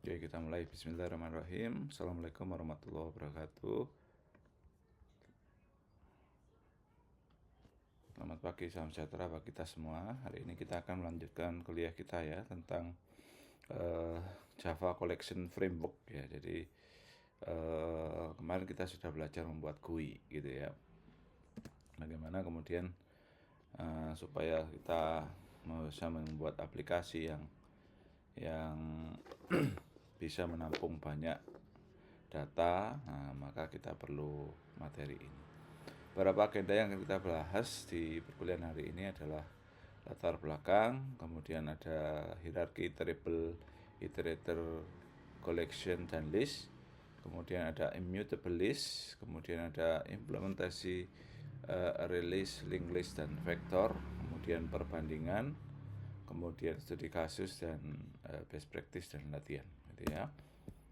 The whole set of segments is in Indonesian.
Oke, kita mulai. Bismillahirrahmanirrahim. Assalamualaikum warahmatullahi wabarakatuh. Selamat pagi, salam sejahtera bagi kita semua. Hari ini kita akan melanjutkan kuliah kita ya tentang Java Collection Framework ya. Jadi kemarin kita sudah belajar membuat GUI gitu ya. Bagaimana kemudian supaya kita bisa membuat aplikasi yang bisa menampung banyak data, maka kita perlu materi ini. Beberapa agenda yang akan kita bahas di perkuliahan hari ini adalah latar belakang, kemudian ada hierarki iterable, iterator, collection, dan list, kemudian ada immutable list, kemudian ada implementasi array list, linked list, dan vektor, kemudian perbandingan, kemudian studi kasus, dan best practice dan latihan gitu ya.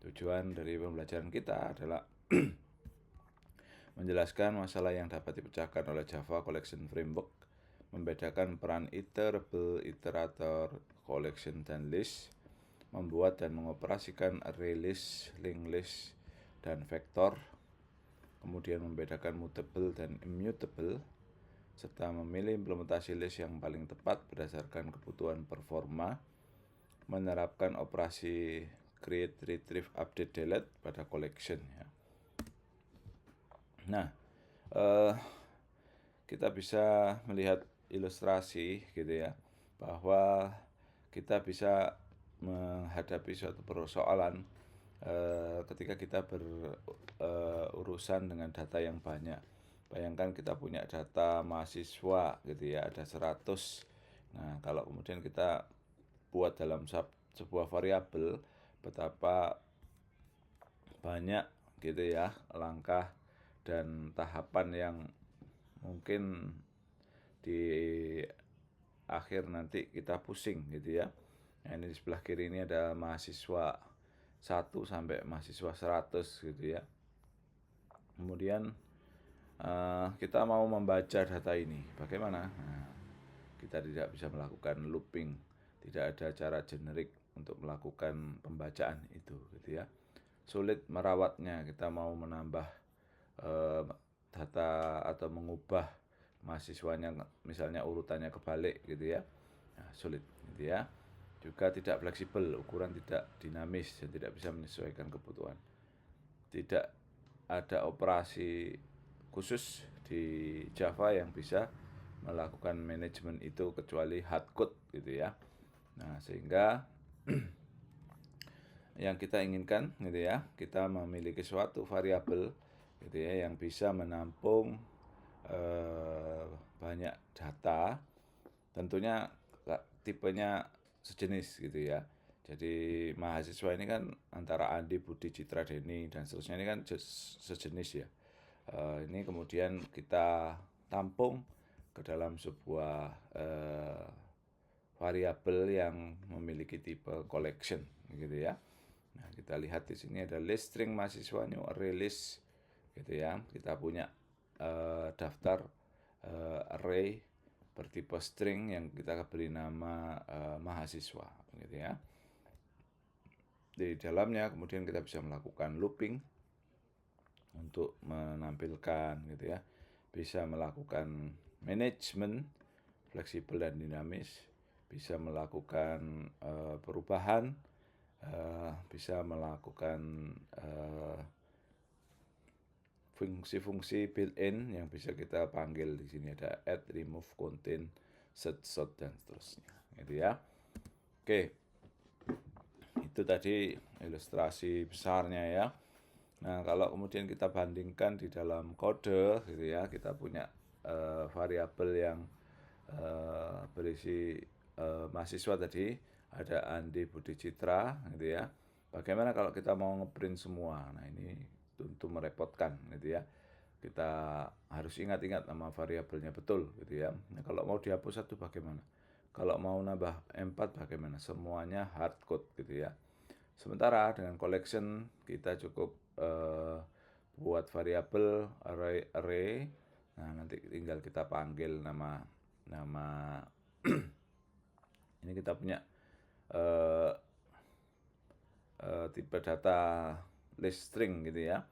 Tujuan dari pembelajaran kita adalah menjelaskan masalah yang dapat dipecahkan oleh Java Collection Framework, membedakan peran iterable, iterator, collection, dan list, membuat dan mengoperasikan array list, linked list, dan vektor, kemudian membedakan mutable dan immutable, serta memilih implementasi list yang paling tepat berdasarkan kebutuhan performa, menerapkan operasi create, retrieve, update, delete pada collection ya. Nah, kita bisa melihat ilustrasi gitu ya, bahwa kita bisa menghadapi suatu persoalan ketika kita berurusan dengan data yang banyak. Bayangkan kita punya data mahasiswa gitu ya, ada 100. Nah, kalau kemudian kita buat dalam sebuah variabel, betapa banyak gitu ya langkah dan tahapan yang mungkin di akhir nanti kita pusing gitu ya. Nah, ini di sebelah kiri ini ada mahasiswa 1 sampai mahasiswa 100 gitu ya. Kemudian kita mau membaca data ini, bagaimana? Nah, kita tidak bisa melakukan looping, tidak ada cara generik untuk melakukan pembacaan itu gitu ya. Sulit merawatnya, kita mau menambah data atau mengubah mahasiswanya misalnya urutannya kebalik gitu ya. Nah, sulit gitu ya. Juga tidak fleksibel, ukuran tidak dinamis dan tidak bisa menyesuaikan kebutuhan. Tidak ada operasi khusus di Java yang bisa melakukan manajemen itu kecuali hardcode gitu ya. Nah, sehingga yang kita inginkan gitu ya, kita memiliki suatu variabel gitu ya yang bisa menampung banyak data, tentunya tipenya sejenis gitu ya. Jadi mahasiswa ini kan antara Andi, Budi, Citra, Denny dan seterusnya ini kan sejenis ya. Ini kemudian kita tampung ke dalam sebuah variabel yang memiliki tipe collection gitu ya. Nah, kita lihat di sini ada list string mahasiswanya, array list gitu ya. Kita punya daftar array bertipe string yang kita beri nama mahasiswa gitu ya. Di dalamnya kemudian kita bisa melakukan looping untuk menampilkan gitu ya. Bisa melakukan manajemen fleksibel dan dinamis, bisa melakukan perubahan, bisa melakukan fungsi-fungsi built-in yang bisa kita panggil. Di sini ada add, remove, contain, set, sort, dan seterusnya gitu ya. Oke, itu tadi ilustrasi besarnya ya. Nah, kalau kemudian kita bandingkan di dalam kode gitu ya, kita punya variabel yang berisi mahasiswa tadi, ada Andi, Budi, Citra gitu ya. Bagaimana kalau kita mau ngeprint semua? Nah, ini tentu merepotkan gitu ya. Kita harus ingat-ingat nama variabelnya betul gitu ya. Nah, kalau mau dihapus satu bagaimana? Kalau mau nambah 4 bagaimana? Semuanya hardcode gitu ya. Sementara dengan collection kita cukup buat variabel array. Nah, nanti tinggal kita panggil nama ini kita punya tipe data list string gitu ya.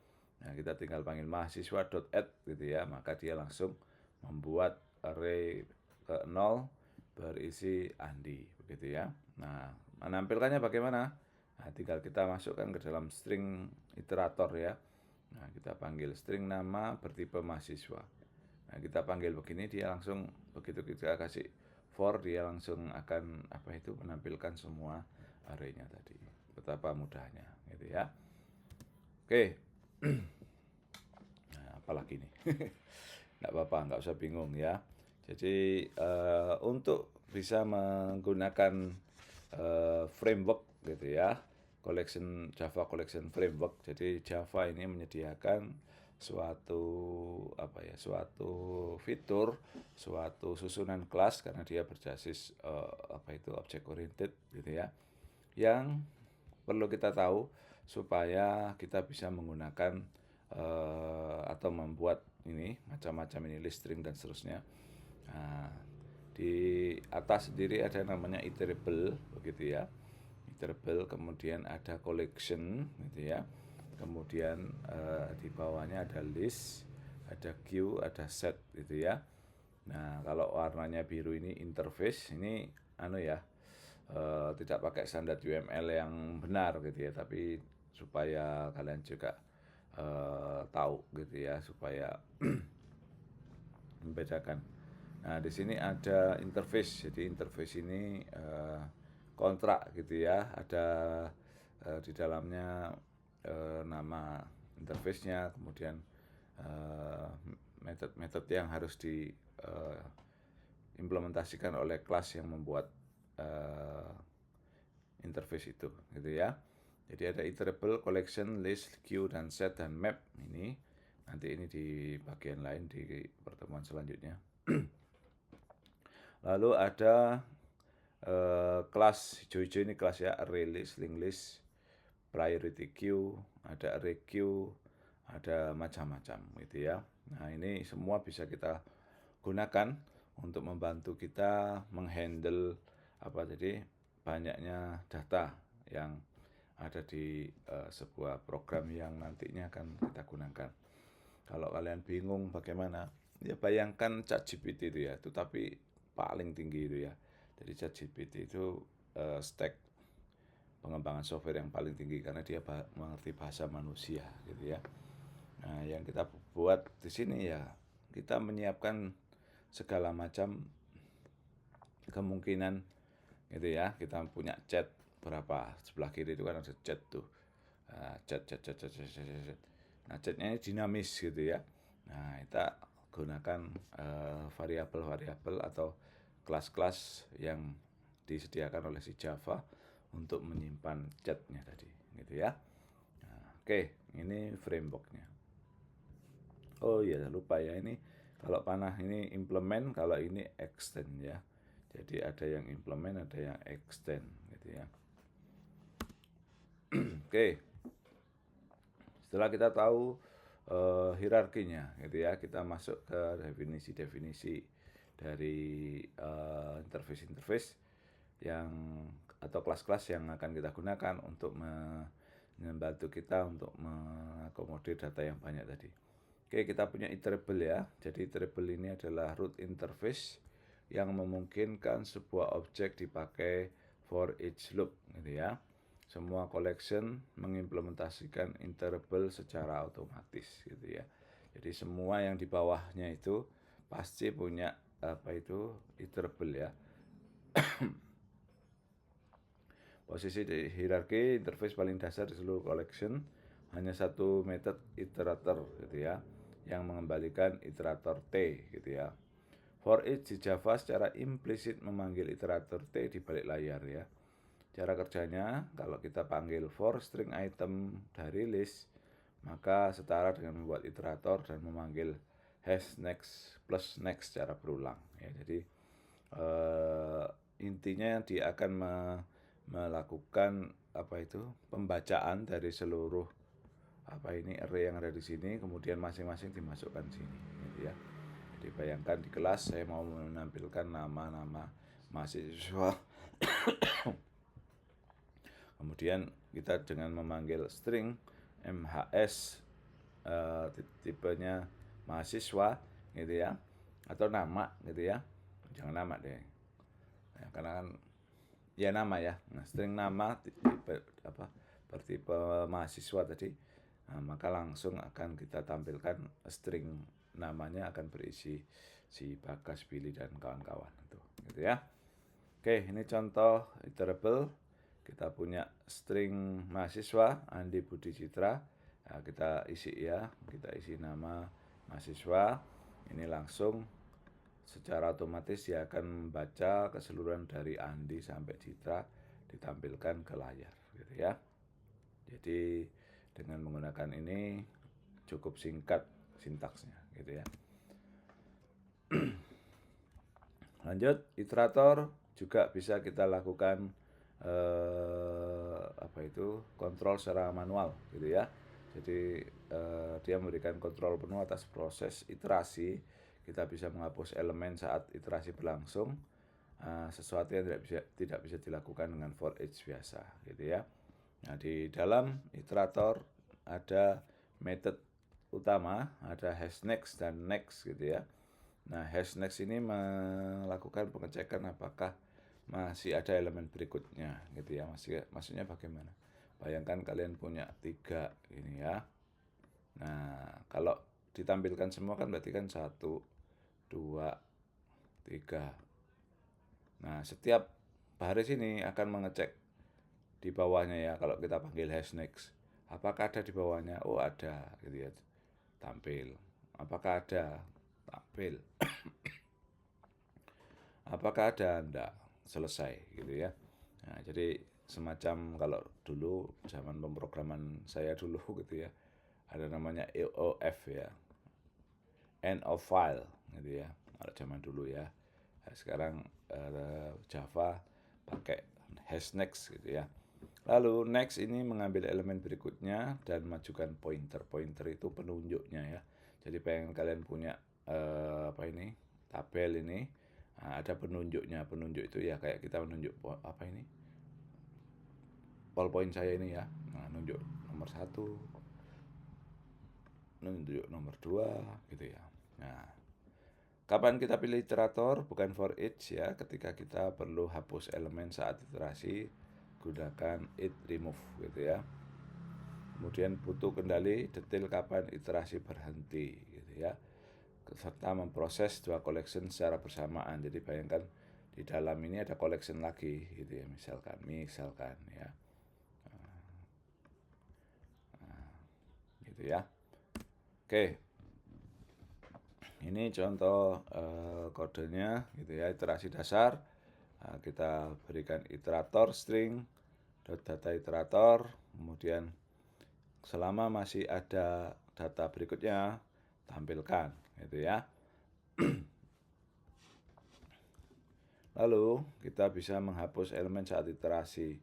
Nah, kita tinggal panggil mahasiswa.add gitu ya, maka dia langsung membuat array ke 0 berisi Andi begitu ya. Nah, menampilkannya bagaimana? Nah, tinggal kita masukkan ke dalam string iterator ya. Nah, kita panggil string nama bertipe mahasiswa. Nah, kita panggil begini, dia langsung begitu kita kasih for, dia langsung akan menampilkan semua array-nya tadi. Betapa mudahnya gitu ya. Oke. Nah, apalagi nih? Nggak apa-apa, nggak usah bingung ya. Jadi untuk bisa menggunakan framework gitu ya, Java Collection Framework. Jadi Java ini menyediakan suatu fitur, suatu susunan kelas karena dia berbasis object oriented gitu ya, yang perlu kita tahu supaya kita bisa menggunakan atau membuat ini macam-macam ini list string dan seterusnya. Nah, di atas sendiri ada namanya iterable begitu ya, iterable, kemudian ada collection gitu ya, kemudian di bawahnya ada list, ada queue, ada set gitu ya. Nah, kalau warnanya biru ini interface, ini tidak pakai standar UML yang benar gitu ya, tapi supaya kalian juga tahu gitu ya, supaya membedakan. Nah, di sini ada interface. Jadi interface ini kontrak gitu ya. Ada di dalamnya nama interface-nya, kemudian metode-metode yang harus diimplementasikan oleh kelas yang membuat interface itu gitu ya. Jadi ada iterable, collection, list, queue, dan set, dan map. Ini nanti ini di bagian lain di pertemuan selanjutnya. Lalu ada kelas hijau-hijau ini kelas ya, array list, linked list, priority queue, ada array queue, ada macam-macam gitu ya. Nah, ini semua bisa kita gunakan untuk membantu kita menghandle jadi banyaknya data yang ada di sebuah program yang nantinya akan kita gunakan. Kalau kalian bingung bagaimana, ya bayangkan ChatGPT itu ya, itu tapi paling tinggi itu ya. Jadi ChatGPT itu stack pengembangan software yang paling tinggi karena dia mengerti bahasa manusia gitu ya. Nah, yang kita buat di sini ya, kita menyiapkan segala macam kemungkinan gitu ya. Kita punya chat berapa, sebelah kiri itu kan ada chat tuh, chat. Nah, chatnya ini dinamis gitu ya. Nah, kita gunakan variabel-variabel atau kelas-kelas yang disediakan oleh si Java untuk menyimpan chatnya tadi gitu ya. Nah, oke, ini frameworknya. Oh iya, lupa ya, ini kalau panah ini implement, kalau ini extend ya. Jadi ada yang implement, ada yang extend gitu ya. Oke. Setelah kita tahu hierarkinya gitu ya, kita masuk ke definisi-definisi dari interface yang atau kelas-kelas yang akan kita gunakan untuk membantu kita untuk mengakomodir data yang banyak tadi. Oke, kita punya iterable ya. Jadi iterable ini adalah root interface yang memungkinkan sebuah objek dipakai for each loop gitu ya. Semua collection mengimplementasikan iterable secara otomatis gitu ya. Jadi semua yang di bawahnya itu pasti punya iterable ya. Posisi di hierarki interface paling dasar di seluruh collection hanya satu method iterator gitu ya, yang mengembalikan iterator T gitu ya. For each di Java secara implisit memanggil iterator T di balik layar ya. Cara kerjanya, kalau kita panggil for string item dari list, maka setara dengan membuat iterator dan memanggil hash next plus next secara berulang ya. Jadi intinya dia akan melakukan pembacaan dari seluruh array yang ada di sini, kemudian masing-masing dimasukkan sini gitu ya. Jadi bayangkan di kelas saya mau menampilkan nama-nama mahasiswa Kemudian kita dengan memanggil string MHS tipenya mahasiswa gitu ya, atau nama gitu ya, jangan nama deh ya, karena kan ya nama ya. Nah, string nama bertipe mahasiswa tadi, nah, maka langsung akan kita tampilkan string namanya akan berisi si Bagas, Billy, dan kawan-kawan itu gitu ya. Oke, ini contoh iterable. Kita punya string mahasiswa Andi Budi Citra. Nah, kita isi ya, kita isi nama mahasiswa. Ini langsung secara otomatis dia akan membaca keseluruhan dari Andi sampai Citra ditampilkan ke layar gitu ya. Jadi dengan menggunakan ini cukup singkat sintaksnya gitu ya. Lanjut, iterator juga bisa kita lakukan kontrol secara manual gitu ya. Jadi dia memberikan kontrol penuh atas proses iterasi. Kita bisa menghapus elemen saat iterasi berlangsung, sesuatu yang tidak bisa dilakukan dengan for each biasa gitu ya. Nah, di dalam iterator ada method utama, ada hashNext dan next gitu ya. Nah, hashNext ini melakukan pengecekan apakah masih ada elemen berikutnya gitu ya. Maksudnya bagaimana? Bayangkan kalian punya 3 ini ya. Nah, kalau ditampilkan semua kan berarti kan 1, 2, 3. Nah, setiap baris ini akan mengecek di bawahnya ya. Kalau kita panggil hashNext, apakah ada di bawahnya? Oh, ada gitu ya. Tampil. Apakah ada? Tampil. Apakah ada? Enggak. Selesai gitu ya. Nah, jadi semacam kalau dulu zaman pemrograman saya dulu gitu ya, ada namanya EOF ya, end of file gitu ya, kalau zaman dulu ya. Nah, sekarang Java pakai hashNext gitu ya. Lalu next ini mengambil elemen berikutnya dan majukan pointer. Pointer itu penunjuknya ya. Jadi pengen kalian punya tabel ini, nah, ada penunjuknya. Penunjuk itu ya kayak kita menunjuk ballpoint saya ini ya. Nah, nunjuk nomor 1, nunjuk nomor 2 gitu ya. Nah, kapan kita pilih iterator bukan for each ya, ketika kita perlu hapus elemen saat iterasi, gunakan it remove gitu ya. Kemudian butuh kendali detail kapan iterasi berhenti gitu ya, serta memproses 2 collection secara bersamaan. Jadi bayangkan di dalam ini ada collection lagi gitu ya, misalkan ya. Gitu ya. Oke. Ini contoh kodenya gitu ya, iterasi dasar. Nah, kita berikan iterator string data iterator, kemudian selama masih ada data berikutnya tampilkan gitu ya. Lalu kita bisa menghapus elemen saat iterasi.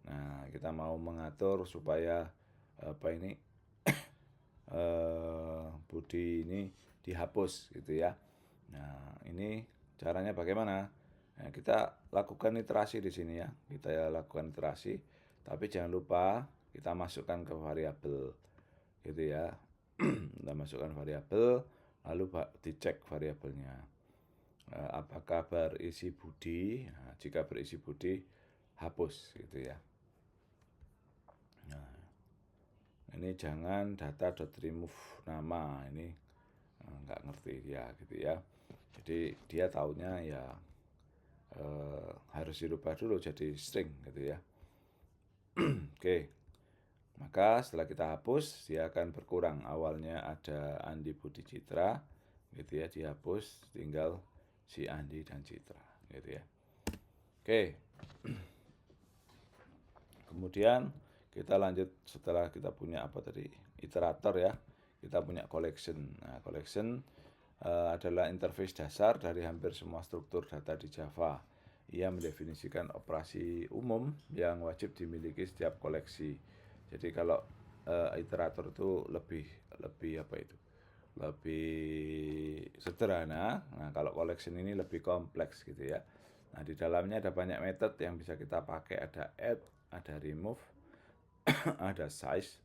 Nah, kita mau mengatur supaya Budi ini dihapus gitu ya. Nah, ini caranya bagaimana? Nah, kita lakukan iterasi di sini ya. Kita lakukan iterasi, tapi jangan lupa kita masukkan ke variabel gitu ya. Kita masukkan variabel, lalu dicek variabelnya. Apakah berisi Budi? Nah, jika berisi Budi, hapus gitu ya. Nah, ini jangan data.remove nama, ini nggak ngerti dia gitu ya. Jadi dia taunya ya harus dirubah dulu jadi string gitu ya. Oke. Maka setelah kita hapus, dia akan berkurang. Awalnya ada Andi Budi Citra gitu ya, dihapus, tinggal si Andi dan Citra gitu ya. Oke. Kemudian kita lanjut setelah kita punya iterator ya, kita punya collection. Nah, collection adalah interface dasar dari hampir semua struktur data di Java. Ia mendefinisikan operasi umum yang wajib dimiliki setiap koleksi. Jadi kalau iterator itu lebih sederhana. Nah, kalau collection ini lebih kompleks gitu ya. Nah, di dalamnya ada banyak metode yang bisa kita pakai. Ada add, ada remove, ada size,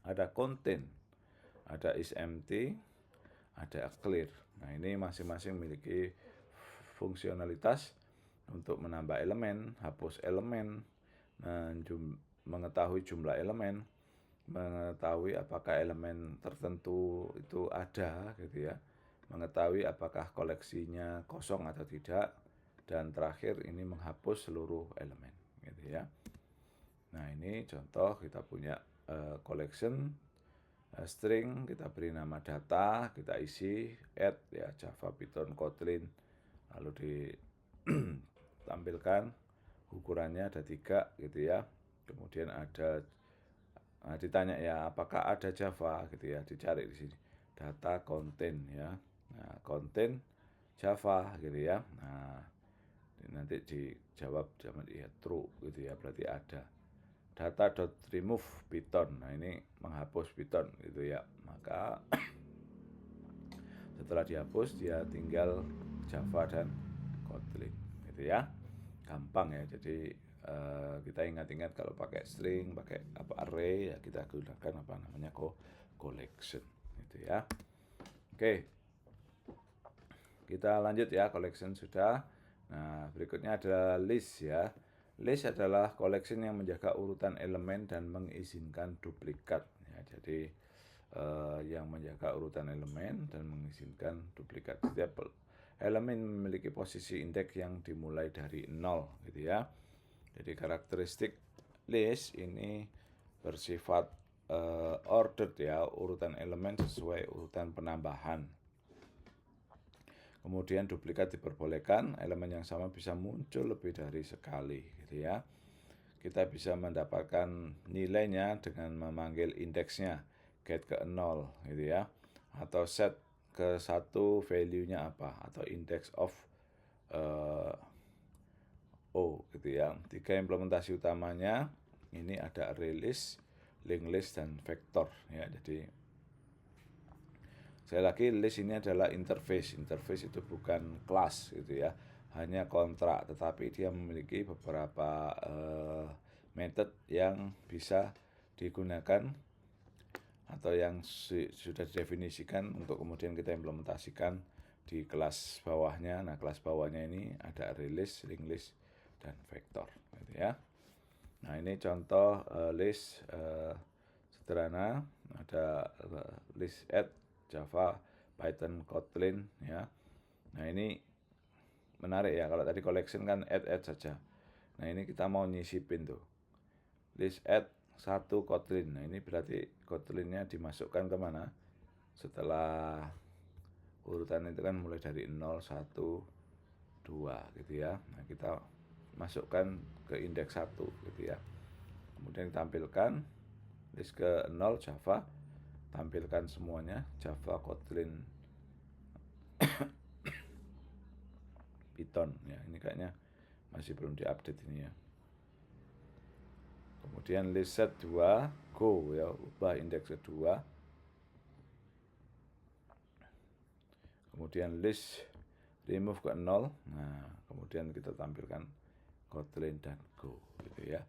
ada contain, ada is empty, ada clear. Nah, ini masing-masing memiliki fungsionalitas untuk menambah elemen, hapus elemen, mengetahui jumlah elemen, mengetahui apakah elemen tertentu itu ada gitu ya, mengetahui apakah koleksinya kosong atau tidak, dan terakhir ini menghapus seluruh elemen gitu ya. Nah, ini contoh kita punya collection string, kita beri nama data, kita isi add ya Java, Python, Kotlin, lalu ditampilkan ukurannya ada 3 gitu ya. Kemudian ada ditanya ya apakah ada Java gitu ya, dicari di sini data contain ya. Nah, contain Java gitu ya. Nah, nanti dijawab sama dia true gitu ya, berarti ada. Data.remove Python, nah ini menghapus Python gitu ya. Maka setelah dihapus dia tinggal Java dan Kotlin gitu ya. Gampang ya. Jadi kita ingat-ingat kalau pakai string, pakai array ya kita gunakan namanya collection gitu ya. Oke, kita lanjut ya, collection sudah. Nah, berikutnya adalah list ya. List adalah collection yang menjaga urutan elemen dan mengizinkan duplikat ya. Jadi yang menjaga urutan elemen dan mengizinkan duplikat. Setiap elemen memiliki posisi indeks yang dimulai dari 0 gitu ya. Jadi karakteristik list ini bersifat ordered ya, urutan elemen sesuai urutan penambahan. Kemudian duplikat diperbolehkan, elemen yang sama bisa muncul lebih dari sekali gitu ya. Kita bisa mendapatkan nilainya dengan memanggil indeksnya, get ke 0 gitu ya. Atau set ke 1 value-nya apa, atau index of O gitu ya. 3 implementasi utamanya ini ada array list, linked list, dan vector ya. Jadi sekali lagi list ini adalah interface. Interface itu bukan kelas gitu ya, hanya kontrak, tetapi dia memiliki beberapa method yang bisa digunakan atau yang sudah didefinisikan untuk kemudian kita implementasikan di kelas bawahnya. Nah, kelas bawahnya ini ada array list, linked list, dan vektor gitu ya. Nah, ini contoh list sederhana, ada list add Java, Python, Kotlin ya. Nah, ini menarik ya, kalau tadi collection kan add saja. Nah, ini kita mau nyisipin tuh list add 1 Kotlin. Nah, ini berarti Kotlinnya dimasukkan kemana? Setelah urutan itu kan mulai dari 0, 1, 2 gitu ya. Nah, kita masukkan ke indeks 1 gitu ya. Kemudian tampilkan list ke 0 Java, tampilkan semuanya Java, Kotlin, Python ya. Ini kayaknya masih belum diupdate ini ya. Kemudian list set 2 go ya, ubah indeks kedua. Kemudian list remove ke 0. Nah, kemudian kita tampilkan Kotlin dan go gitu ya.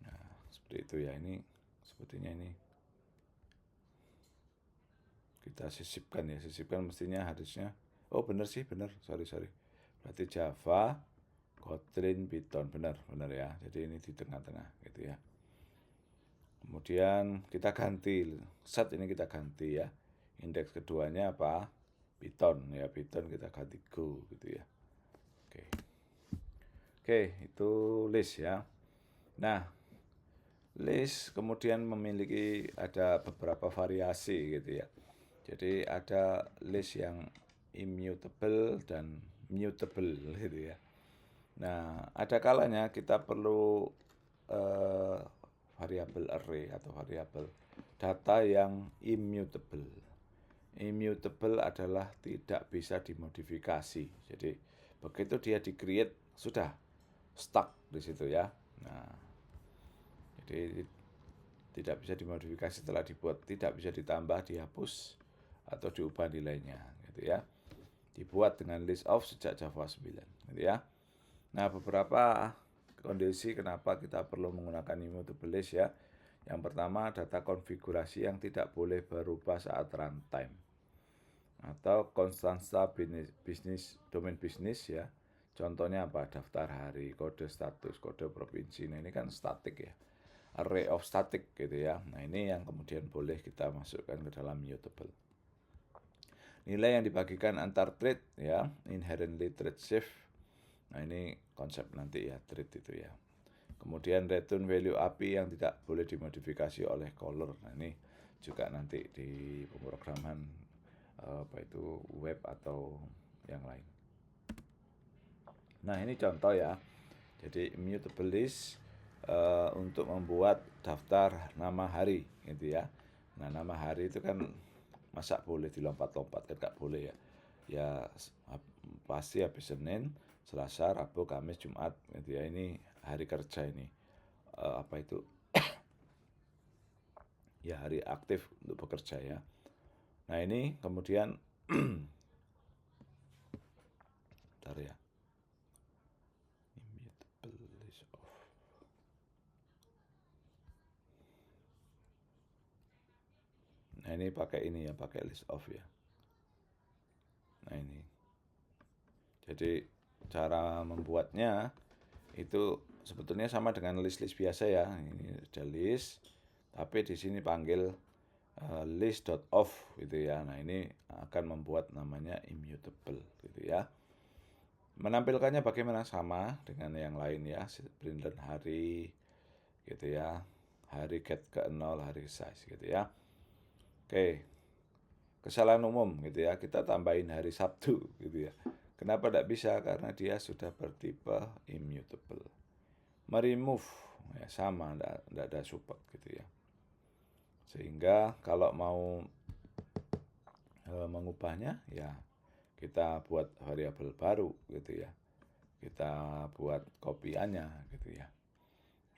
Nah, seperti itu ya. Ini sepertinya ini kita sisipkan ya. Sisipkan mestinya harusnya, oh benar sih, benar, sorry, berarti Java, Kotlin, Python, benar ya. Jadi ini di tengah-tengah gitu ya. Kemudian kita ganti set, ini kita ganti ya, indeks keduanya apa, Python ya, Python kita ganti go gitu ya. Oke, itu list ya. Nah, list kemudian memiliki ada beberapa variasi gitu ya. Jadi ada list yang immutable dan mutable gitu ya. Nah, ada kalanya kita perlu variabel array atau variabel data yang immutable. Immutable adalah tidak bisa dimodifikasi. Jadi begitu dia di-create sudah stuck di situ ya. Nah, jadi tidak bisa dimodifikasi setelah dibuat, tidak bisa ditambah, dihapus, atau diubah nilainya gitu ya. Dibuat dengan list of sejak Java 9 gitu ya. Nah, beberapa kondisi kenapa kita perlu menggunakan immutable list ya. Yang pertama, data konfigurasi yang tidak boleh berubah saat runtime. Atau konstansa bisnis, domain bisnis ya. Contohnya apa? Daftar hari, kode status, kode provinsi. Nah, ini kan statik ya. Array of static gitu ya. Nah, ini yang kemudian boleh kita masukkan ke dalam mutable. Nilai yang dibagikan antar thread ya, inherently thread safe. Nah, ini konsep nanti ya, thread itu ya. Kemudian return value API yang tidak boleh dimodifikasi oleh caller. Nah, ini juga nanti di pemrograman apa itu web atau yang lain. Nah, ini contoh ya. Jadi immutable list untuk membuat daftar nama hari gitu ya. Nah, nama hari itu kan masa boleh dilompat-lompat, kan nggak boleh ya. Ya pasti habis Senin, Selasa, Rabu, Kamis, Jumat gitu ya. Ini hari kerja ini. Apa itu? Ya hari aktif untuk bekerja ya. Nah, ini kemudian bentar ya. Immutable list of. Nah, ini pakai ini ya, pakai list of ya. Nah, ini. Jadi cara membuatnya itu sebetulnya sama dengan list-list biasa ya. Ini ada list, tapi di sini panggil list.of gitu ya. Nah, ini akan membuat namanya immutable gitu ya. Menampilkannya bagaimana? Sama dengan yang lain ya, print dan hari gitu ya. Hari get ke 0, hari size gitu ya. Oke. Kesalahan umum gitu ya, kita tambahin hari Sabtu gitu ya. Kenapa tidak bisa? Karena dia sudah bertipe immutable. Meremove ya sama, tidak ada support gitu ya. Sehingga kalau mau mengubahnya ya kita buat variabel baru gitu ya. Kita buat kopiannya gitu ya.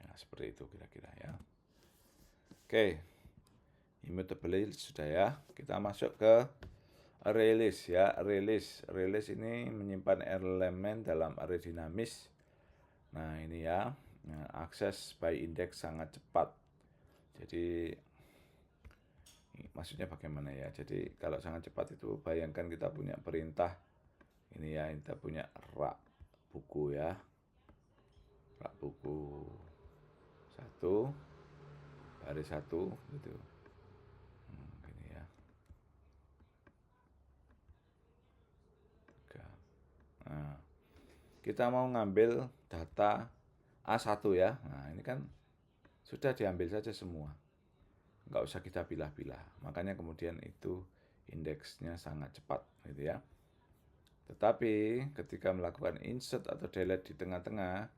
Ya seperti itu kira-kira ya. Oke. Immutable sudah ya. Kita masuk ke array list ya. Array list ini menyimpan elemen dalam array dinamis. Nah, ini ya. Nah, akses by index sangat cepat. Jadi maksudnya bagaimana ya? Jadi kalau sangat cepat itu bayangkan kita punya perintah ini ya, kita punya rak buku ya. Rak buku 1 baris 1 gitu. Gini ya. 3. Nah, kita mau ngambil data A1 ya. Nah, ini kan sudah diambil saja semua. Nggak usah kita pilah-pilah. Makanya kemudian itu indeksnya sangat cepat gitu ya. Tetapi ketika melakukan insert atau delete di tengah-tengah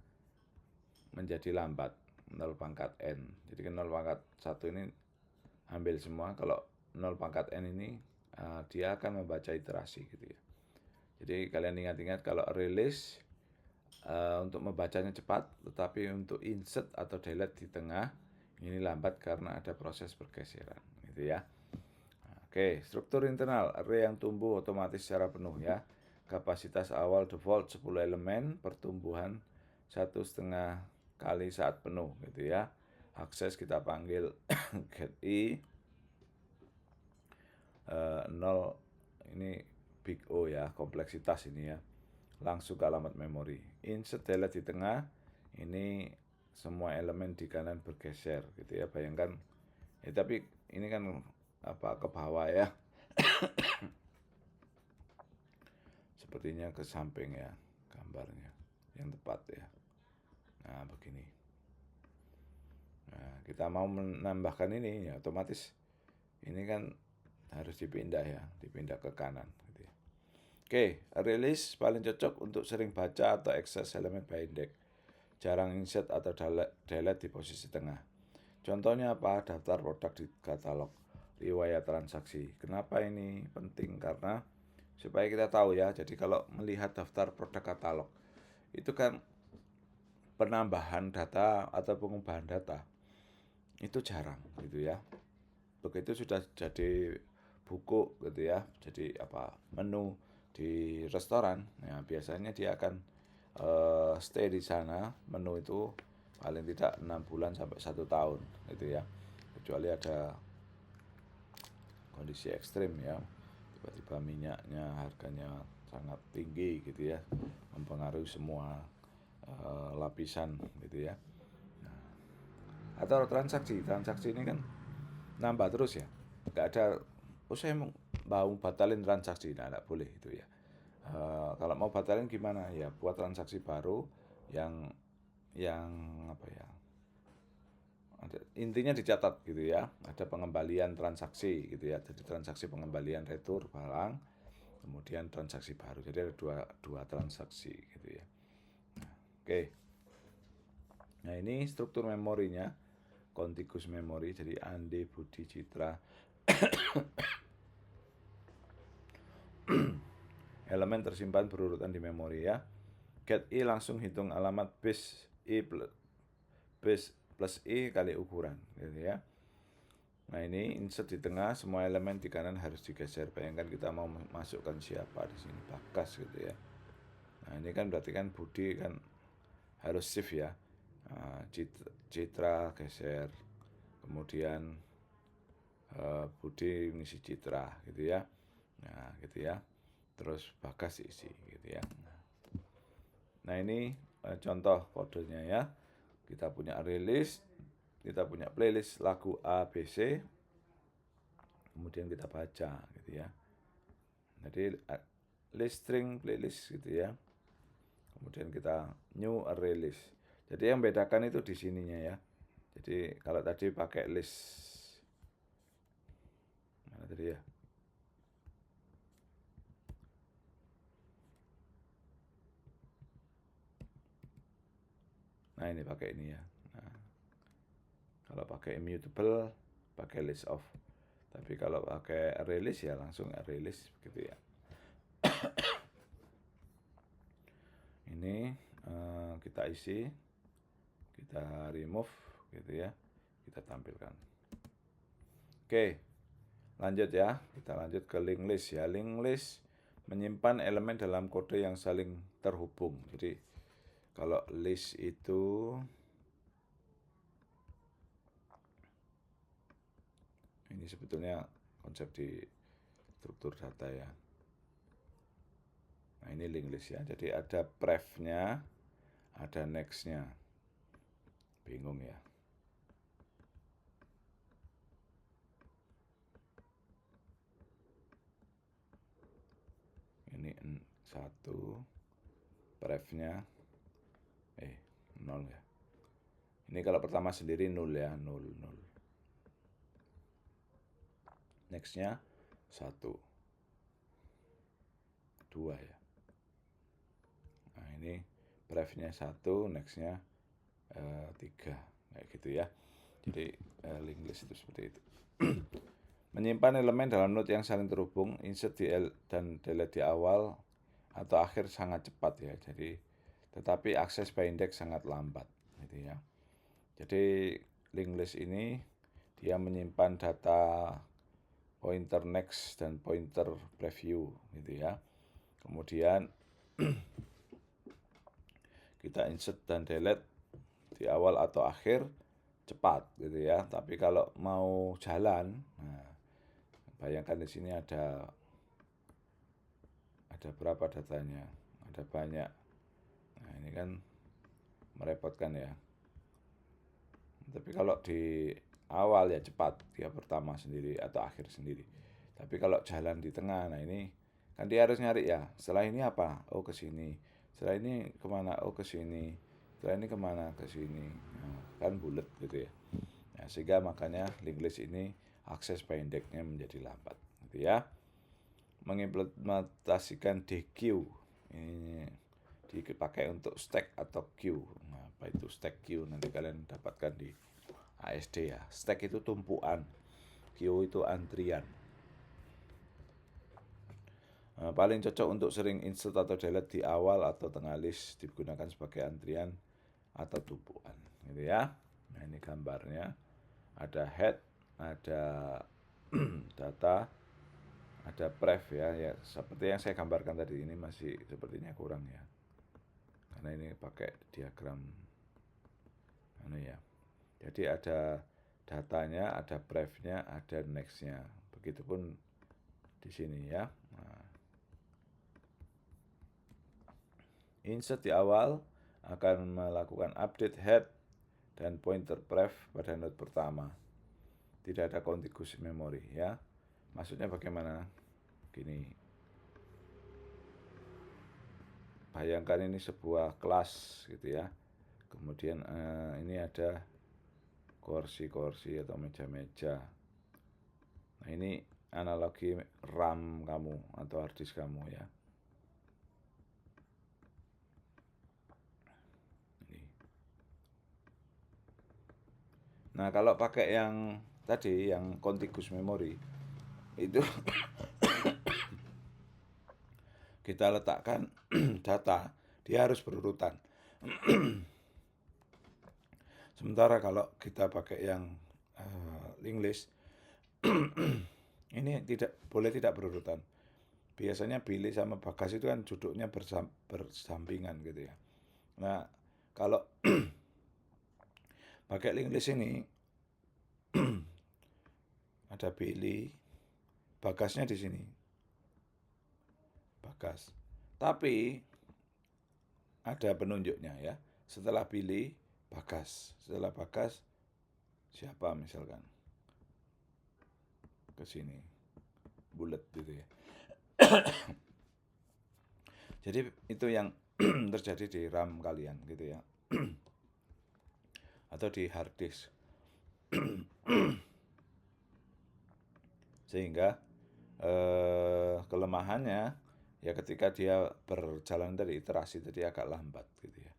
menjadi lambat 0 pangkat n. Jadi 0 pangkat 1 ini ambil semua. Kalau 0 pangkat n ini dia akan membaca iterasi gitu ya. Jadi kalian ingat-ingat kalau release untuk membacanya cepat, tetapi untuk insert atau delete di tengah ini lambat karena ada proses pergeseran gitu ya. Oke, struktur internal array yang tumbuh otomatis secara penuh ya. Kapasitas awal default 10 elemen, pertumbuhan 1,5 kali saat penuh gitu ya. Akses kita panggil get i 0 ini big O ya, kompleksitas ini ya. Langsung ke alamat memori. Insert delete di tengah, ini semua elemen di kanan bergeser gitu ya. Bayangkan ya, tapi ini kan apa ke bawah ya. Sepertinya ke samping ya gambarnya yang tepat ya. Nah, begini. Nah, kita mau menambahkan ini ya otomatis ini kan harus dipindah ya, dipindah ke kanan gitu ya. Oke, release paling cocok untuk sering baca atau akses elemen by index. Jarang insert atau delete di posisi tengah. Contohnya apa? Daftar produk di katalog, riwayat transaksi. Kenapa ini penting? Karena supaya kita tahu ya. Jadi kalau melihat daftar produk katalog itu kan penambahan data atau pengubahan data itu jarang gitu ya. Begitu sudah jadi buku gitu ya, jadi apa menu di restoran, ya biasanya dia akan stay di sana, menu itu paling tidak 6 bulan sampai 1 tahun gitu ya. Kecuali ada kondisi ekstrim ya, tiba-tiba minyaknya harganya sangat tinggi gitu ya, mempengaruhi semua lapisan gitu ya. Atau transaksi ini kan nambah terus ya, nggak ada saya mau batalin transaksi, nah nggak boleh itu ya. Kalau mau batalin gimana ya, buat transaksi baru yang apa ya, intinya dicatat gitu ya, ada pengembalian transaksi gitu ya, jadi transaksi pengembalian retur barang, kemudian transaksi baru, jadi ada dua transaksi gitu ya. Oke, nah ini struktur memorinya, contiguous memory, jadi Ande, Budi, Citra. Elemen tersimpan berurutan di memori ya. Get I langsung hitung alamat base I plus I kali ukuran gitu ya. Nah ini insert di tengah, semua elemen di kanan harus digeser. Bayangkan kita mau masukkan siapa di sini, Bagas gitu ya. Nah ini kan berarti kan Budi kan harus shift ya. Nah, Citra geser, kemudian Budi ngisi Citra gitu ya. Nah gitu ya. Terus Bagas isi gitu ya. Nah ini contoh kodenya ya. Kita punya release, kita punya playlist lagu A, B, C, kemudian kita baca gitu ya. Jadi list string playlist gitu ya. Kemudian kita new array list. Jadi yang bedakan itu di sininya ya. Jadi kalau tadi pakai list, mana tadi ya? Nah ini pakai ini ya. Nah, kalau pakai immutable, pakai list of. Tapi kalau pakai array list ya langsung array list gitu ya. Ini kita isi, kita remove gitu ya, kita tampilkan. Oke, lanjut ya, kita lanjut ke linked list ya. Linked list menyimpan elemen dalam kode yang saling terhubung. Jadi kalau list itu ini sebetulnya konsep di struktur data ya. Nah ini linked list ya, jadi ada pref-nya, ada next-nya. Bingung ya. Ini 1, pref-nya 0 ya. Ini kalau pertama sendiri 0 ya, 0. Next-nya 1, 2 ya. Nah ini pref-nya 1, next-nya 3 kayak gitu ya. Jadi linked list itu seperti itu. Menyimpan elemen dalam node yang saling terhubung, insert dan delete di awal atau akhir sangat cepat ya. Jadi tetapi akses by index sangat lambat gitu ya. Jadi linked list ini dia menyimpan data pointer next dan pointer preview gitu ya. Kemudian kita insert dan delete di awal atau akhir cepat gitu ya. Tapi kalau mau jalan, nah, bayangkan di sini ada berapa datanya, ada banyak. Nah ini kan merepotkan ya. Tapi kalau di awal ya cepat, dia pertama sendiri atau akhir sendiri. Tapi kalau jalan di tengah, nah ini kan dia harus nyari ya. Setelah ini apa? Oh ke sini. Setelah ini kemana? Oh ke sini. Setelah ini kemana? Ke sini. Nah, kan bulat gitu ya. Nah, sehingga makanya linked list ini akses by index-nya menjadi lambat gitu ya. Mengimplementasikan DQ ini dipakai untuk stack atau queue. Nah, apa itu stack queue? Nanti kalian dapatkan di ASD ya. Stack itu tumpuan, queue itu antrian. Nah, paling cocok untuk sering insert atau delete di awal atau tengah list, digunakan sebagai antrian atau tumpuan gitu ya. Nah ini gambarnya, ada head, ada data, ada pref ya, seperti yang saya gambarkan tadi. Ini masih sepertinya kurang ya, karena ini pakai diagram ya. Jadi ada datanya, ada prefnya, ada nextnya. Begitupun di sini ya. Nah, insert di awal akan melakukan update head dan pointer pref pada node pertama. Tidak ada contiguous memory ya. Maksudnya bagaimana? Gini. Bayangkan ini sebuah kelas gitu ya. Kemudian ini ada kursi-kursi atau meja-meja. Nah, ini analogi RAM kamu atau hard disk kamu ya. Nah, kalau pakai yang tadi, yang contiguous memory, itu kita letakkan data, dia harus berurutan. Sementara kalau kita pakai yang linked list, ini tidak berurutan. Biasanya Billy sama Bagas itu kan duduknya bersampingan gitu ya. Nah, kalau pakai linked list ini ada Billy, Bagasnya di sini. Bagas. Tapi ada penunjuknya ya. Setelah Billy, Bagas. Setelah Bagas, siapa misalkan? Ke sini. Bulat gitu ya. Jadi itu yang terjadi di RAM kalian gitu ya. Atau di hard disk. Sehingga kelemahannya ya ketika dia berjalan dari iterasi tadi agak lambat gitu ya.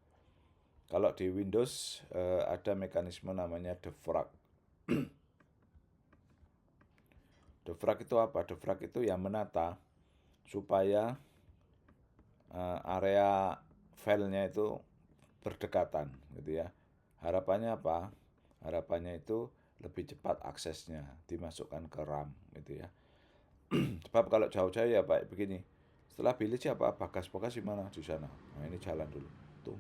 Kalau di Windows ada mekanisme namanya defrag. Defrag itu apa? Defrag itu yang menata supaya area filenya itu berdekatan gitu ya. Harapannya apa? Harapannya itu lebih cepat aksesnya dimasukkan ke RAM gitu ya. Sebab kalau jauh-jauh ya Pak begini. Setelah Billy siapa? Bagas di mana? Di sana. Nah, ini jalan dulu.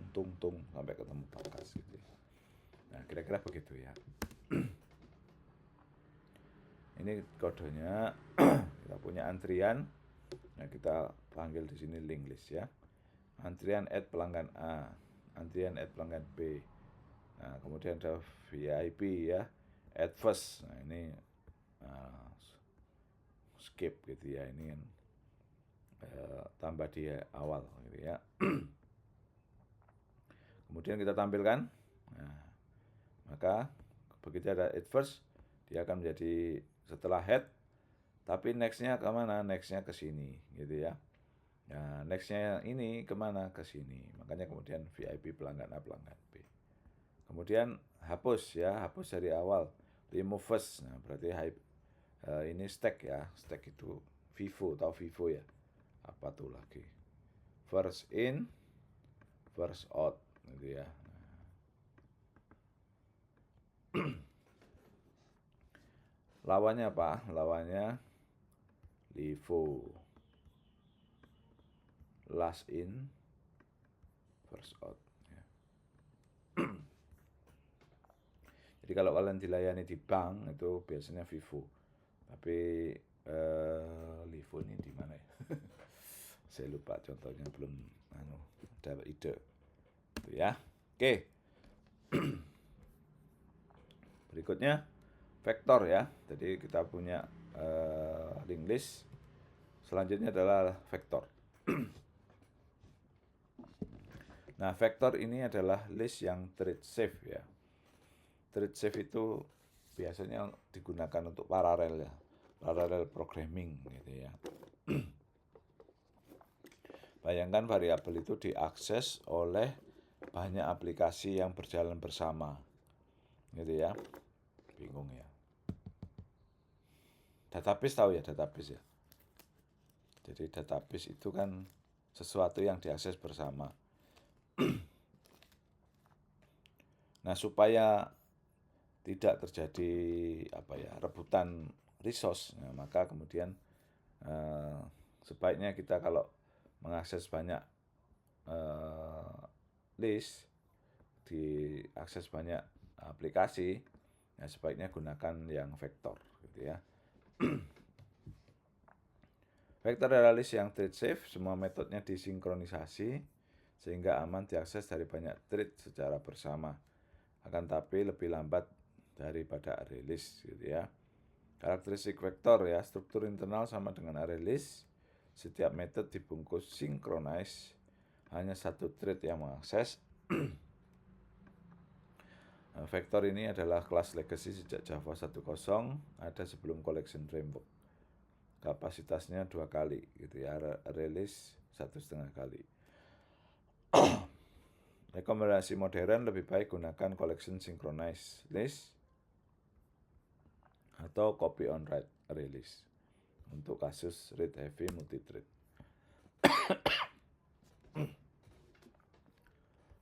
Tung sampai ketemu Bagas gitu ya. Nah, kira-kira begitu ya. Ini kodenya. Kita punya antrian. Nah, kita panggil di sini link list ya. Antrian add pelanggan A, antrian add pelanggan B. Nah, kemudian ada VIP ya, add first. Nah, ini skip gitu ya, ini kan tambah di awal gitu ya. Kemudian kita tampilkan. Nah, maka begitu ada add first, dia akan menjadi setelah head, tapi nextnya kemana? Nextnya ke sini gitu ya. Nah, nextnya ini kemana? Ke sini. Makanya kemudian VIP pelanggan A, pelanggan B. Kemudian hapus ya, hapus dari awal. Remove first. Nah, berarti ini stack ya. Stack itu Vivo, tahu Vivo ya? Apa tuh lagi? First in, first out gitu ya. Lawannya apa? Lawannya LIFO. Last in, first out. Ya. Jadi kalau kalian dilayani di bank itu biasanya Vivo. Tapi LIFO ini di mana ya? Saya lupa contohnya, belum ada ide. Itu ya. Oke. Berikutnya vektor ya. Jadi kita punya linked list. Selanjutnya adalah vektor. Nah, vektor ini adalah list yang thread safe ya. Thread safe itu biasanya digunakan untuk paralel ya. Paralel programming gitu ya. Bayangkan variabel itu diakses oleh banyak aplikasi yang berjalan bersama. Gitu ya. Bingung ya. Database tahu ya, database ya. Jadi database itu kan sesuatu yang diakses bersama. Nah, supaya tidak terjadi rebutan resource, nah, maka kemudian sebaiknya kita kalau mengakses banyak list, diakses banyak aplikasi, ya sebaiknya gunakan yang vektor gitu ya. Vektor adalah list yang thread safe, semua metodenya disinkronisasi sehingga aman diakses dari banyak thread secara bersama. Akan tapi lebih lambat daripada array list gitu ya. Karakteristik vektor ya, struktur internal sama dengan array list. Setiap metode dibungkus synchronize, hanya satu thread yang mengakses. Vektor ini adalah kelas legacy sejak Java 1.0, ada sebelum collection framework. Kapasitasnya 2 kali gitu ya, array list 1,5 kali. Rekomendasi modern lebih baik gunakan collection synchronized list atau copy on write array list untuk kasus read heavy multithread.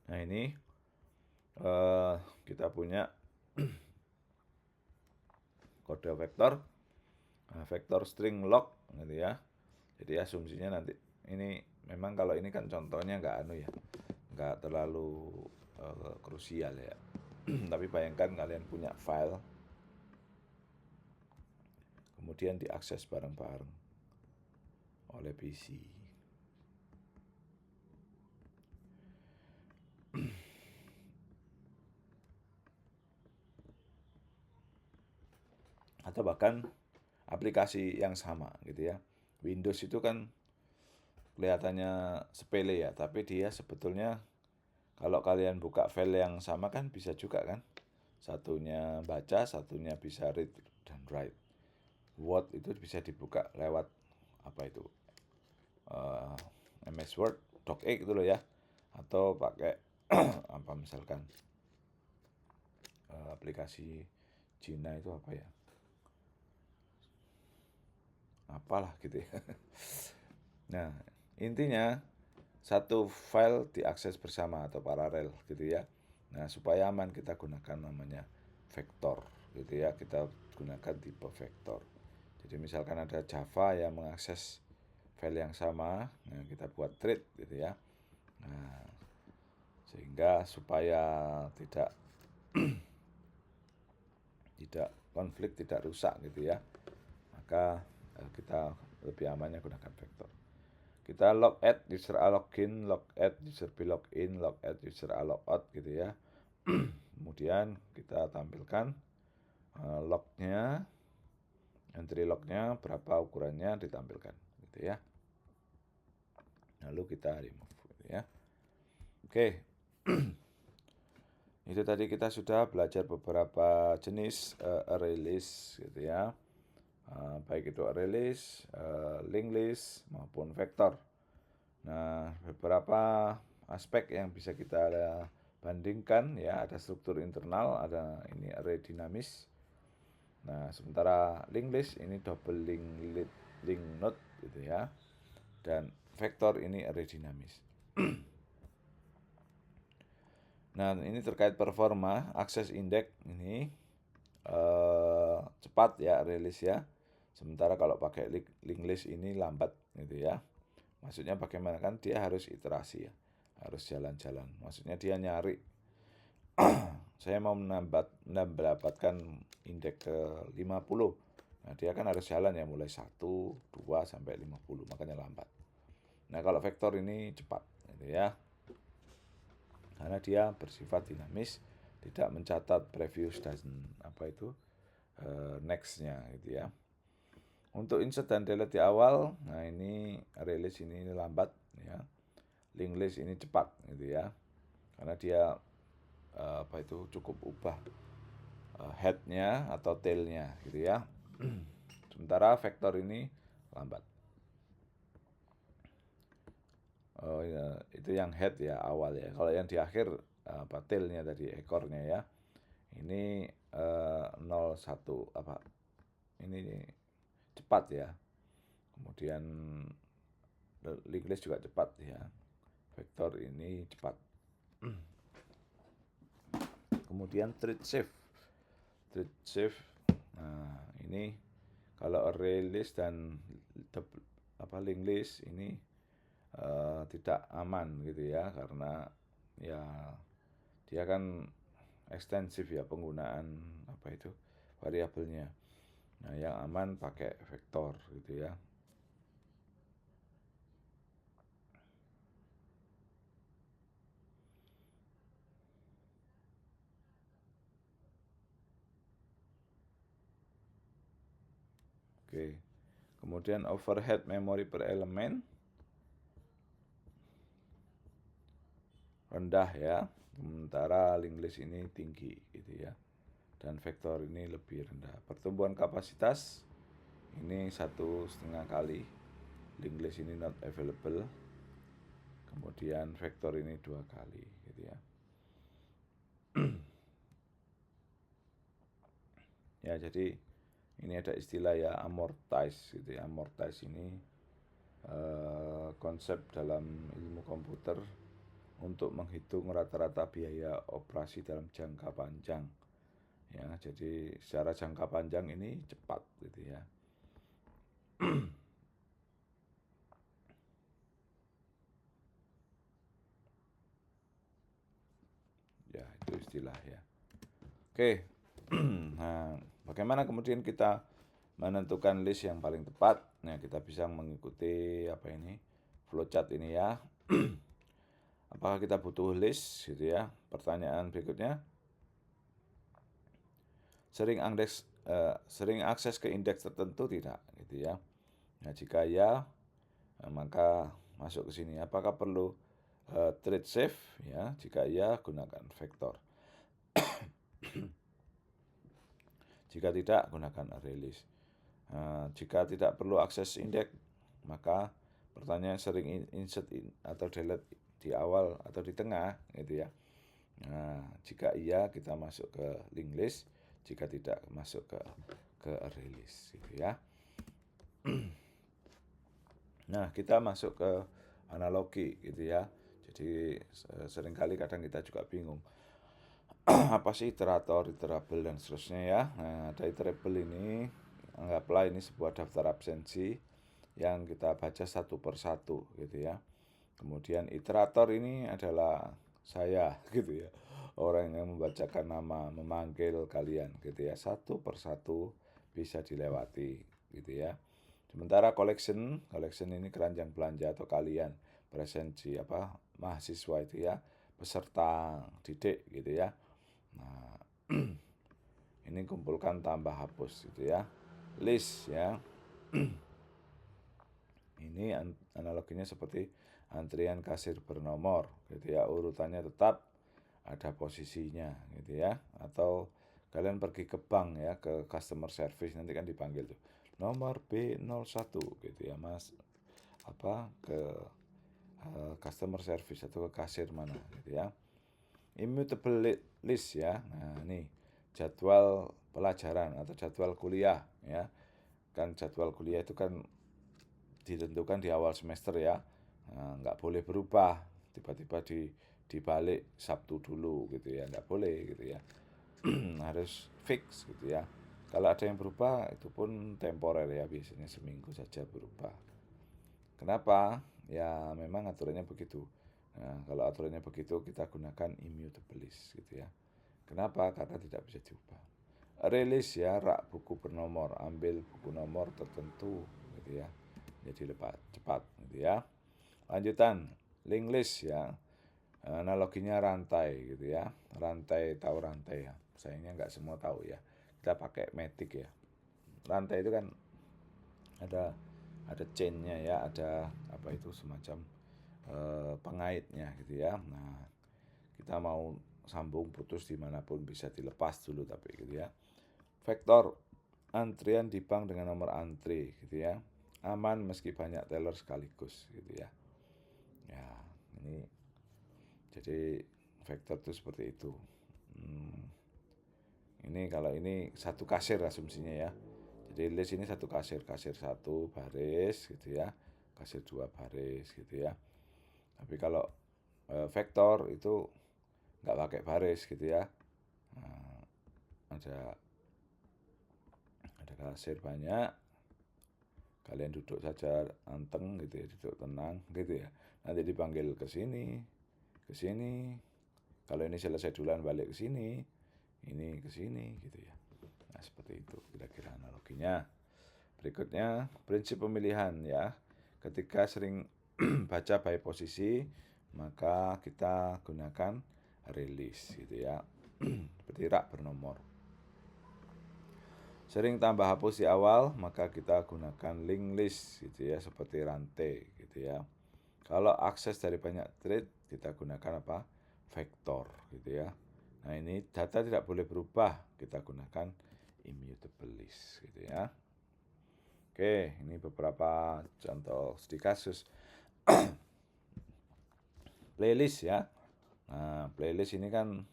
Nah ini kita punya kode vektor, vektor string log gitu ya. Jadi asumsinya nanti ini memang kalau ini kan contohnya nggak terlalu krusial ya. Tapi bayangkan kalian punya file, kemudian diakses bareng-bareng oleh PC. Atau bahkan aplikasi yang sama gitu ya. Windows itu kan kelihatannya sepele ya, tapi dia sebetulnya kalau kalian buka file yang sama kan bisa juga kan. Satunya baca, satunya bisa read dan write. Word itu bisa dibuka lewat apa itu? MS Word, docx gitu loh ya. Atau pakai apa misalkan aplikasi Cina itu apa ya? Apalah gitu ya. Nah, intinya satu file diakses bersama atau paralel gitu ya. Nah, supaya aman kita gunakan namanya vektor gitu ya. Kita gunakan tipe vektor. Jadi misalkan ada Java yang mengakses file yang sama, nah kita buat thread gitu ya. Nah, sehingga supaya tidak konflik, tidak rusak gitu ya. Maka kita lebih amannya gunakan vektor. Kita log add user a login, log add user b login, log add user a logout gitu ya. Kemudian kita tampilkan lognya, entry lognya, berapa ukurannya ditampilkan gitu ya. Lalu kita remove gitu ya. Oke. Itu tadi kita sudah belajar beberapa jenis array list gitu ya. Baik itu array list, linked list maupun vektor. Nah, beberapa aspek yang bisa kita bandingkan ya, ada struktur internal, ada ini array dinamis. Nah, sementara linked list ini double link node gitu ya. Dan vektor ini array dinamis. Nah, ini terkait performa, akses indeks ini cepat ya array list ya. Sementara kalau pakai linked list ini lambat gitu ya. Maksudnya bagaimana kan dia harus iterasi ya. Harus jalan-jalan. Maksudnya dia nyari saya mau mendapatkan indeks ke 50. Nah, dia kan harus jalan ya mulai 1, 2 sampai 50, makanya lambat. Nah, kalau vektor ini cepat gitu ya. Karena dia bersifat dinamis, tidak mencatat previous dan next-nya gitu ya. Untuk insert dan delete di awal, nah ini array list ini lambat ya. Linked list ini cepat gitu ya. Karena dia cukup ubah head-nya atau tail-nya gitu ya. Sementara vektor ini lambat. Oh ya, itu yang head ya awal ya. Kalau yang di akhir tail-nya tadi, ekornya ya. Ini 01 ini cepat ya. Kemudian linked list juga cepat ya. Vektor ini cepat. Kemudian thread safe. Nah, ini kalau array list dan linked list ini tidak aman gitu ya, karena ya dia kan ekstensif ya penggunaan variabelnya. Nah, yang aman pakai vektor gitu ya. Oke. Kemudian overhead memori per elemen rendah ya, sementara link list ini tinggi gitu ya. Dan vektor ini lebih rendah. Pertumbuhan kapasitas ini 1,5 kali, link list ini not available. Kemudian vektor ini 2 kali gitu ya. Ya, jadi ini ada istilah ya amortize gitu ya. Amortize ini konsep dalam ilmu komputer untuk menghitung rata-rata biaya operasi dalam jangka panjang. Ya, jadi secara jangka panjang ini cepat gitu ya. Ya, itu istilah ya. Oke. Nah, bagaimana kemudian kita menentukan list yang paling tepat? Nah, kita bisa mengikuti flowchart ini ya. Apakah kita butuh list gitu ya? Pertanyaan berikutnya. Sering akses ke indeks tertentu tidak gitu ya. Nah, jika ya, maka masuk ke sini. Apakah perlu thread safe ya? Jika ya, gunakan vektor. Jika tidak, gunakan array list. Jika tidak perlu akses indeks, maka pertanyaan sering insert atau delete di awal atau di tengah gitu ya. Nah, jika iya kita masuk ke link list, jika tidak masuk ke array list gitu ya. Nah, kita masuk ke analogi gitu ya. Jadi seringkali kadang kita juga bingung. Apa sih iterator, iterable dan seterusnya ya. Nah, ada iterable ini, anggaplah ini sebuah daftar absensi yang kita baca satu persatu gitu ya. Kemudian iterator ini adalah saya gitu ya. Orang yang membacakan nama, memanggil kalian gitu ya. Satu persatu bisa dilewati gitu ya. Sementara collection ini keranjang belanja atau kalian presensi mahasiswa itu ya, peserta didik gitu ya. Nah, ini kumpulkan tambah hapus gitu ya. List ya. Ini analoginya seperti antrian kasir bernomor gitu ya. Urutannya tetap ada posisinya gitu ya. Atau kalian pergi ke bank ya, ke customer service, nanti kan dipanggil tuh nomor B01 gitu ya Mas, ke customer service atau ke kasir mana gitu ya. Immutable list ya. Nah, ini jadwal pelajaran atau jadwal kuliah ya. Kan jadwal kuliah itu kan ditentukan di awal semester ya. Nah, nggak boleh berubah tiba-tiba dibalik Sabtu dulu gitu ya, nggak boleh gitu ya. Harus fix gitu ya. Kalau ada yang berubah itu pun temporer ya, biasanya seminggu saja berubah. Kenapa? Ya memang aturannya begitu. Nah, kalau aturannya begitu kita gunakan immutable list gitu ya. Kenapa? Karena tidak bisa diubah. Release ya, rak buku bernomor, ambil buku nomor tertentu gitu ya. Jadi lepas cepat gitu ya. Lanjutan, link list ya. Analoginya rantai gitu ya. Rantai, tahu rantai ya. Sayangnya nggak semua tahu ya. Kita pakai matic ya. Rantai itu kan ada chainnya ya, ada semacam pengaitnya gitu ya. Nah, kita mau sambung putus dimanapun bisa dilepas dulu tapi gitu ya. Vektor antrian di bank dengan nomor antri gitu ya. Aman meski banyak teller sekaligus gitu ya. Ya, ini jadi vektor itu seperti itu. Ini kalau ini satu kasir asumsinya ya. Jadi list ini satu kasir, kasir satu baris gitu ya, kasir dua baris gitu ya. Tapi kalau vektor itu nggak pakai baris gitu ya. Nah, ada kasir banyak, kalian duduk saja anteng gitu ya, duduk tenang gitu ya. Nanti dipanggil ke sini, Kalau ini selesai duluan balik ke sini, ini ke sini gitu ya. Nah, seperti itu kira-kira analoginya. Berikutnya, prinsip pemilihan ya. Ketika sering baca by posisi, maka kita gunakan release gitu ya. Seperti rak bernomor. Sering tambah hapus di awal, maka kita gunakan linked list gitu ya, seperti rantai gitu ya. Kalau akses dari banyak thread, kita gunakan apa? Vektor gitu ya. Nah, ini data tidak boleh berubah, kita gunakan immutable list gitu ya. Oke, ini beberapa contoh studi kasus. Playlist ya. Nah, playlist ini kan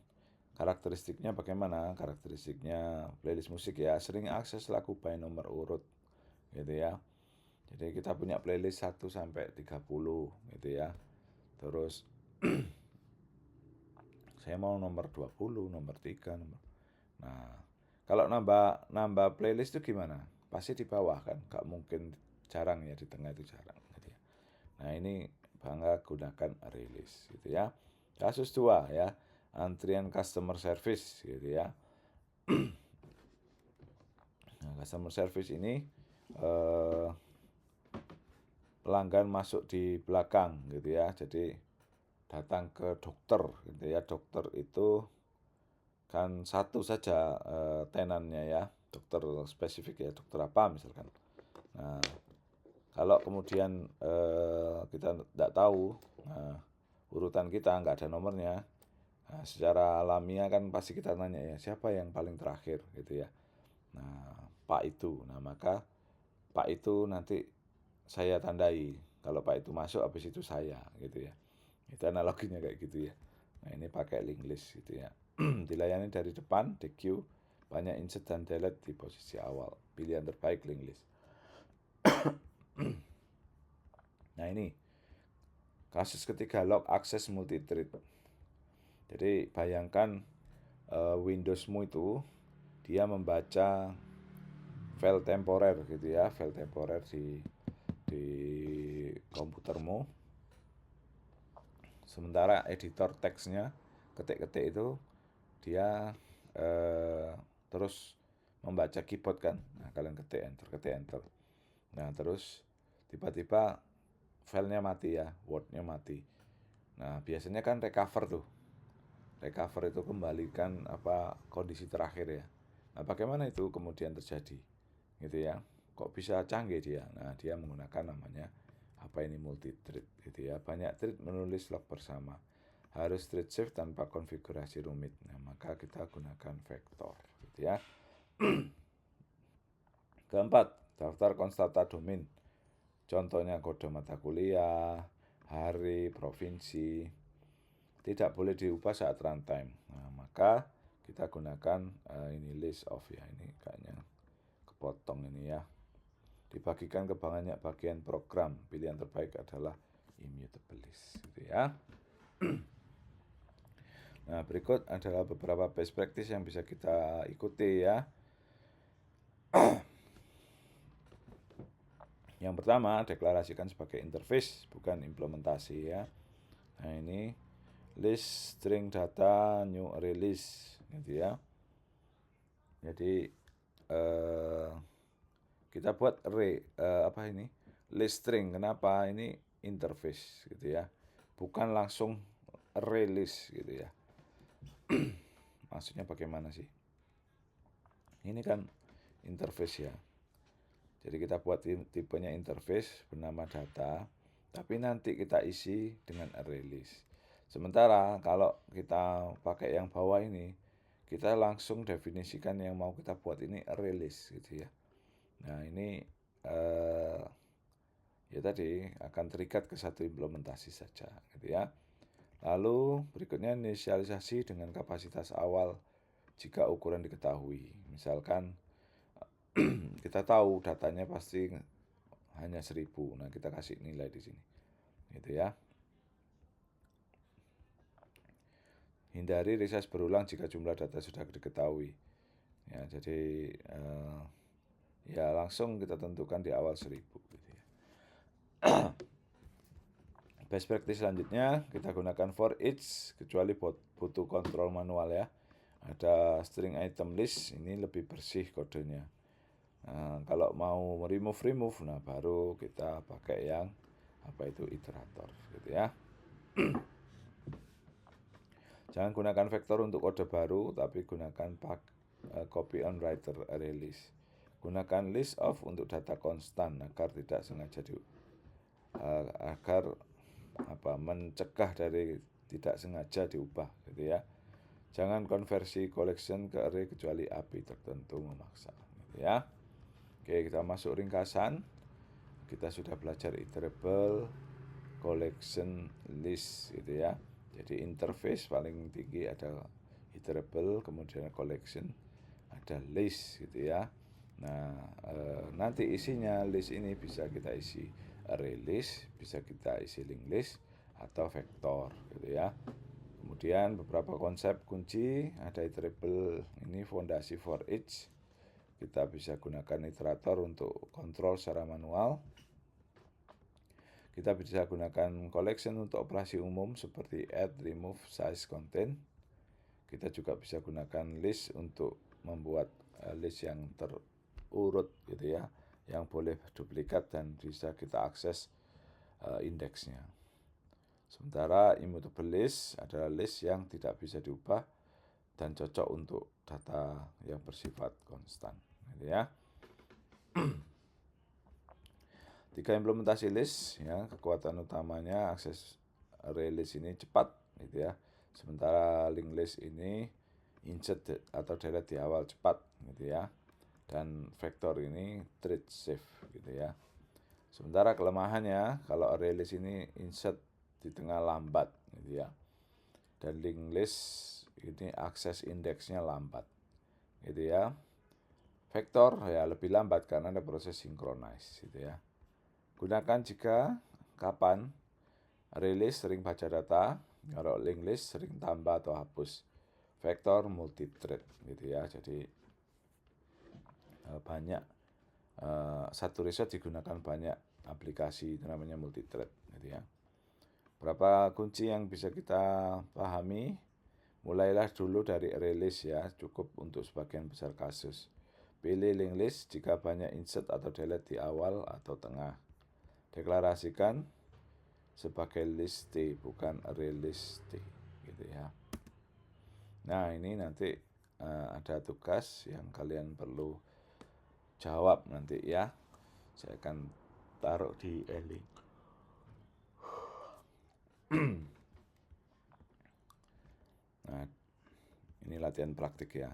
karakteristiknya bagaimana? Karakteristiknya playlist musik ya, sering akses lagu by nomor urut gitu ya. Jadi kita punya playlist 1 sampai 30 gitu ya. Terus saya mau nomor 20, nomor 3, nomor. Nah, kalau nambah playlist itu gimana? Pasti di bawah kan, gak mungkin, jarang ya, di tengah itu jarang gitu ya. Nah, ini bangga gunakan release gitu ya. Kasus 2 ya, antrian customer service gitu ya. Nah, customer service ini pelanggan masuk di belakang gitu ya. Jadi datang ke dokter gitu ya. Dokter itu kan satu saja tenannya ya, dokter spesifik ya, dokter apa misalkan. Nah, kalau kemudian kita tidak tahu, urutan kita nggak ada nomornya, nah, secara alamiah kan pasti kita nanya ya, siapa yang paling terakhir gitu ya. Nah, Pak itu, nah maka Pak itu nanti saya tandai, kalau Pak itu masuk habis itu saya gitu ya. Itu analoginya kayak gitu ya. Nah, ini pakai link list gitu ya. Dilayani dari depan, di queue, banyak insert dan delete di posisi awal. Pilihan terbaik link list. Nah, ini kasus ketiga, log access multi-thread. Jadi bayangkan Windowsmu itu dia membaca file temporer gitu ya, file temporer di komputermu. Sementara editor teksnya, ketik-ketik itu dia terus membaca keyboard kan. Nah, kalian ketik enter. Nah, terus tiba-tiba filenya mati ya, wordnya mati. Nah, biasanya kan recover tuh. Recover itu kembalikan apa kondisi terakhir ya. Nah, bagaimana itu kemudian terjadi? Gitu ya. Kok bisa canggih dia? Nah, dia menggunakan namanya apa ini, multi thread gitu ya. Banyak thread menulis log bersama. Harus thread safe tanpa konfigurasi rumit. Nah, maka kita gunakan vektor gitu ya. Keempat, daftar konstanta domain. Contohnya kode mata kuliah, hari, provinsi. Tidak boleh diubah saat runtime. Nah, maka kita gunakan ini list of ya. Ini kayaknya kepotong ini ya. Dibagikan ke banyak bagian program. Pilihan terbaik adalah immutable list gitu ya. Nah, berikut adalah beberapa best practice yang bisa kita ikuti ya. Yang pertama, deklarasikan sebagai interface, bukan implementasi ya. Nah, ini list string data new release gitu ya. Jadi kita buat array apa ini? List string. Kenapa? Ini interface gitu ya. Bukan langsung array list gitu ya. Maksudnya bagaimana sih? Ini kan interface ya. Jadi kita buat tipenya interface bernama data, tapi nanti kita isi dengan array list. Sementara kalau kita pakai yang bawah ini, kita langsung definisikan yang mau kita buat ini array list gitu ya. Nah, ini ya tadi akan terikat ke satu implementasi saja gitu ya. Lalu berikutnya inisialisasi dengan kapasitas awal jika ukuran diketahui. Misalkan kita tahu datanya pasti hanya 1000. Nah, kita kasih nilai di sini. Gitu ya. Hindari resize berulang jika jumlah data sudah diketahui. Ya, jadi ya langsung kita tentukan di awal 1000 gitu ya. Best practice selanjutnya kita gunakan for each, kecuali butuh kontrol manual ya. Ada string item list, ini lebih bersih kodenya. Nah, kalau mau remove, nah baru kita pakai yang iterator gitu ya. Jangan gunakan vektor untuk kode baru, tapi gunakan copy on writer array list. Gunakan list of untuk data konstan agar tidak sengaja mencegah dari tidak sengaja diubah gitu ya. Jangan konversi collection ke array kecuali API tertentu memaksa gitu ya. Oke, kita masuk ringkasan. Kita sudah belajar iterable, collection, list gitu ya. Jadi interface paling tinggi ada iterable, kemudian collection, ada list gitu ya. Nah, nanti isinya list ini bisa kita isi array list, bisa kita isi linked list atau vektor gitu ya. Kemudian beberapa konsep kunci, ada iterable, ini fondasi for each. Kita bisa gunakan iterator untuk kontrol secara manual. Kita bisa gunakan collection untuk operasi umum seperti add, remove, size, contain. Kita juga bisa gunakan list untuk membuat list yang terurut gitu ya, yang boleh duplikat dan bisa kita akses indeksnya. Sementara immutable list adalah list yang tidak bisa diubah dan cocok untuk data yang bersifat konstan gitu ya. 3 implementasi list ya, kekuatan utamanya akses array list ini cepat gitu ya. Sementara linked list ini insert atau delete di awal cepat gitu ya. Dan vektor ini treat safe gitu ya. Sementara kelemahannya kalau array list ini insert di tengah lambat gitu ya. Dan linked list ini akses indeksnya lambat gitu ya. Vektor ya lebih lambat karena ada proses synchronize gitu ya. Gunakan jika, kapan, array list sering baca data, kalau linked list sering tambah atau hapus. Vektor multi-thread gitu ya, jadi banyak, satu resource digunakan banyak aplikasi, itu namanya multi-thread gitu ya. Berapa kunci yang bisa kita pahami? Mulailah dulu dari array list ya, cukup untuk sebagian besar kasus. Pilih linked list jika banyak insert atau delete di awal atau tengah. Deklarasikan sebagai list T, bukan array list T gitu ya. Nah, ini nanti ada tugas yang kalian perlu jawab nanti ya. Saya akan taruh di link. Nah, ini latihan praktik ya.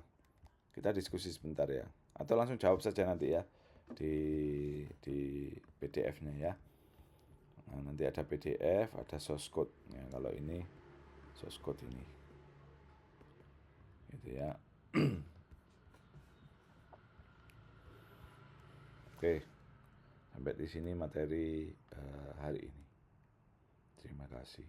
Kita diskusi sebentar ya. Atau langsung jawab saja nanti ya di PDF-nya ya. Nah, nanti ada PDF, ada source code. Ya, kalau ini source code ini. Gitu ya. Oke. Sampai di sini materi hari ini. Terima kasih.